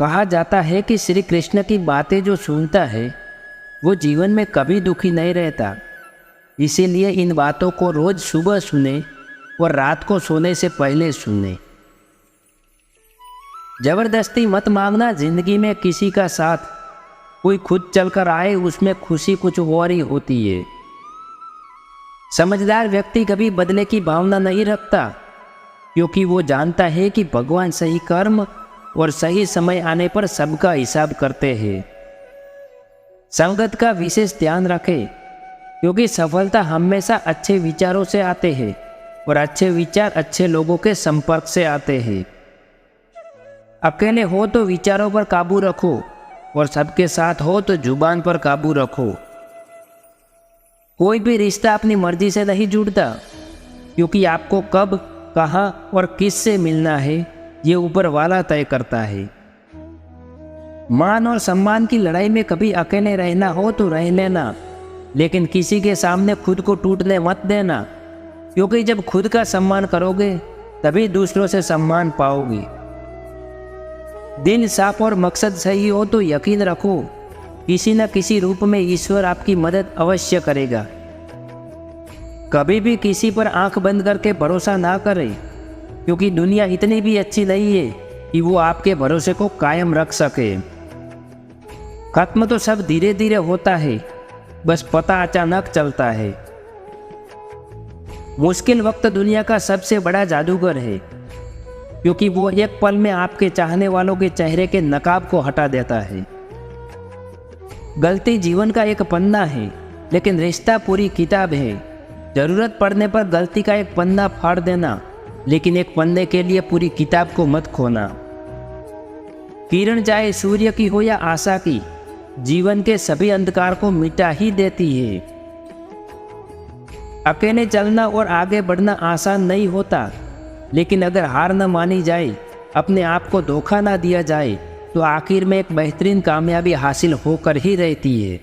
कहा जाता है कि श्री कृष्ण की बातें जो सुनता है वो जीवन में कभी दुखी नहीं रहता। इसीलिए इन बातों को रोज सुबह सुने और रात को सोने से पहले सुने। जबरदस्ती मत मांगना जिंदगी में किसी का साथ। कोई खुद चलकर आए उसमें खुशी कुछ और ही होती है। समझदार व्यक्ति कभी बदले की भावना नहीं रखता, क्योंकि वो जानता है कि भगवान सही कर्म और सही समय आने पर सबका हिसाब करते हैं। संगत का विशेष ध्यान रखें, क्योंकि सफलता हमेशा अच्छे विचारों से आते हैं और अच्छे विचार अच्छे लोगों के संपर्क से आते हैं। अकेले हो तो विचारों पर काबू रखो और सबके साथ हो तो जुबान पर काबू रखो। कोई भी रिश्ता अपनी मर्जी से नहीं जुड़ता, क्योंकि आपको कब, कहाँ और किस से मिलना है ये ऊपर वाला तय करता है। मान और सम्मान की लड़ाई में कभी अकेले रहना हो तो रह लेना, लेकिन किसी के सामने खुद को टूटने मत देना, क्योंकि जब खुद का सम्मान करोगे तभी दूसरों से सम्मान पाओगे। दिल साफ और मकसद सही हो तो यकीन रखो किसी न किसी रूप में ईश्वर आपकी मदद अवश्य करेगा। कभी भी किसी पर आंख बंद करके भरोसा ना करें, क्योंकि दुनिया इतनी भी अच्छी नहीं है कि वो आपके भरोसे को कायम रख सके। खत्म तो सब धीरे धीरे होता है, बस पता अचानक चलता है। मुश्किल वक्त दुनिया का सबसे बड़ा जादूगर है, क्योंकि वो एक पल में आपके चाहने वालों के चेहरे के नकाब को हटा देता है। गलती जीवन का एक पन्ना है, लेकिन रिश्ता पूरी किताब है। जरूरत पड़ने पर गलती का एक पन्ना फाड़ देना, लेकिन एक पन्ने के लिए पूरी किताब को मत खोना। किरण चाहे सूर्य की हो या आशा की, जीवन के सभी अंधकार को मिटा ही देती है। अकेले चलना और आगे बढ़ना आसान नहीं होता, लेकिन अगर हार न मानी जाए, अपने आप को धोखा ना दिया जाए, तो आखिर में एक बेहतरीन कामयाबी हासिल होकर ही रहती है।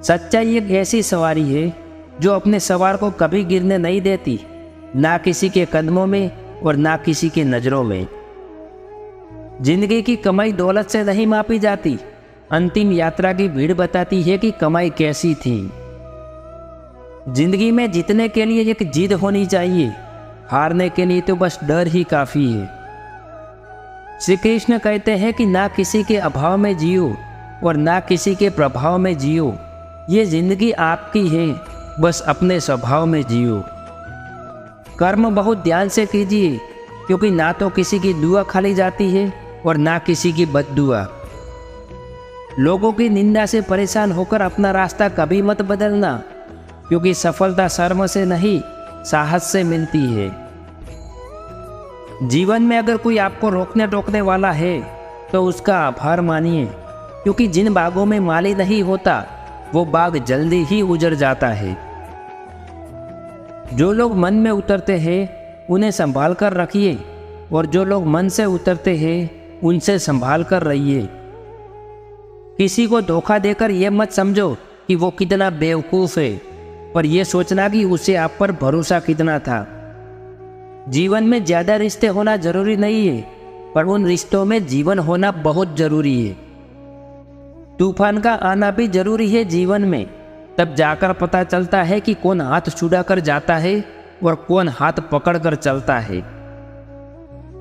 सच्चाई एक ऐसी सवारी है जो अपने सवार को कभी गिरने नहीं देती, ना किसी के कदमों में और ना किसी की नज़रों में। जिंदगी की कमाई दौलत से नहीं मापी जाती, अंतिम यात्रा की भीड़ बताती है कि कमाई कैसी थी। जिंदगी में जीतने के लिए एक जिद होनी चाहिए, हारने के लिए तो बस डर ही काफ़ी है। श्री कृष्ण कहते हैं कि ना किसी के अभाव में जियो और ना किसी के प्रभाव में जियो। ये जिंदगी आपकी है, बस अपने स्वभाव में जियो। कर्म बहुत ध्यान से कीजिए, क्योंकि ना तो किसी की दुआ खाली जाती है और ना किसी की बद्दुआ। लोगों की निंदा से परेशान होकर अपना रास्ता कभी मत बदलना, क्योंकि सफलता शर्म से नहीं साहस से मिलती है। जीवन में अगर कोई आपको रोकने टोकने वाला है तो उसका आभार मानिए, क्योंकि जिन बागों में माली नहीं होता वो बाग जल्दी ही उजड़ जाता है। जो लोग मन में उतरते हैं उन्हें संभाल कर रखिए, और जो लोग मन से उतरते हैं उनसे संभाल कर रहिए। किसी को धोखा देकर यह मत समझो कि वो कितना बेवकूफ़ है, पर यह सोचना कि उसे आप पर भरोसा कितना था। जीवन में ज़्यादा रिश्ते होना जरूरी नहीं है, पर उन रिश्तों में जीवन होना बहुत जरूरी है। तूफान का आना भी जरूरी है जीवन में, तब जाकर पता चलता है कि कौन हाथ छुड़ा कर जाता है और कौन हाथ पकड़ कर चलता है।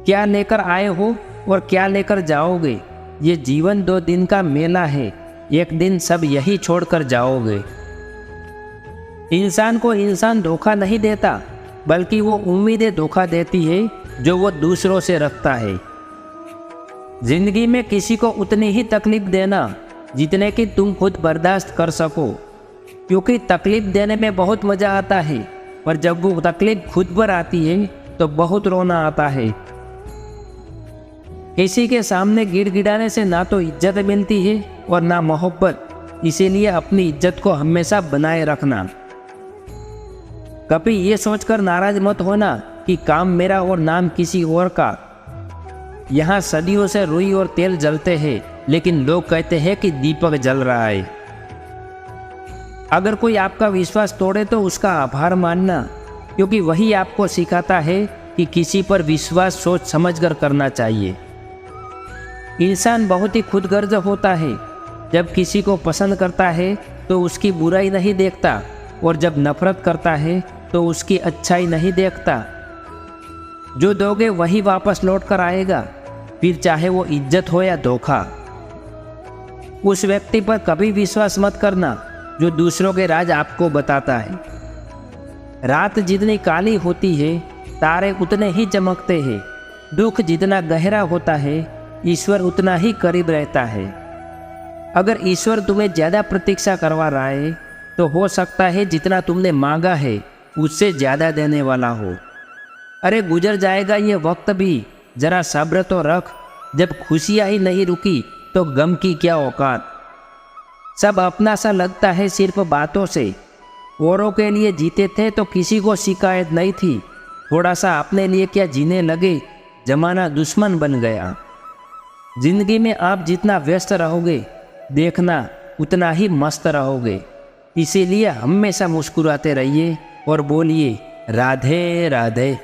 क्या लेकर आए हो और क्या लेकर जाओगे, ये जीवन 2 दिन का मेला है, एक दिन सब यही छोड़कर जाओगे। इंसान को इंसान धोखा नहीं देता, बल्कि वो उम्मीदें धोखा देती है जो वो दूसरों से रखता है। जिंदगी में किसी को उतनी ही तकलीफ देना जितने कि तुम खुद बर्दाश्त कर सको, क्योंकि तकलीफ देने में बहुत मज़ा आता है, पर जब वो तकलीफ खुद पर आती है तो बहुत रोना आता है। किसी के सामने गिड़गिड़ाने से ना तो इज्जत मिलती है और ना मोहब्बत, इसीलिए अपनी इज्जत को हमेशा बनाए रखना। कभी ये सोचकर नाराज मत होना कि काम मेरा और नाम किसी और का। यहाँ सदियों से रुई और तेल जलते हैं, लेकिन लोग कहते हैं कि दीपक जल रहा है। अगर कोई आपका विश्वास तोड़े तो उसका आभार मानना, क्योंकि वही आपको सिखाता है कि किसी पर विश्वास सोच समझकर करना चाहिए। इंसान बहुत ही खुदगर्ज होता है। जब किसी को पसंद करता है तो उसकी बुराई नहीं देखता, और जब नफरत करता है तो उसकी अच्छाई नहीं देखता। जो दोगे वही वापस लौट कर आएगा, फिर चाहे वो इज्जत हो या धोखा। उस व्यक्ति पर कभी विश्वास मत करना जो दूसरों के राज आपको बताता है। रात जितनी काली होती है, तारे उतने ही चमकते हैं। दुख जितना गहरा होता है, ईश्वर उतना ही करीब रहता है। अगर ईश्वर तुम्हें ज़्यादा प्रतीक्षा करवा रहा है तो हो सकता है जितना तुमने मांगा है उससे ज़्यादा देने वाला हो। अरे गुजर जाएगा ये वक्त भी, जरा सब्र तो रख। जब खुशियाँ ही नहीं रुकी तो गम की क्या औकात। सब अपना सा लगता है सिर्फ बातों से। औरों के लिए जीते थे तो किसी को शिकायत नहीं थी। थोड़ा सा अपने लिए क्या जीने लगे, जमाना दुश्मन बन गया। जिंदगी में आप जितना व्यस्त रहोगे, देखना उतना ही मस्त रहोगे। इसीलिए हमेशा मुस्कुराते रहिए और बोलिए राधे राधे।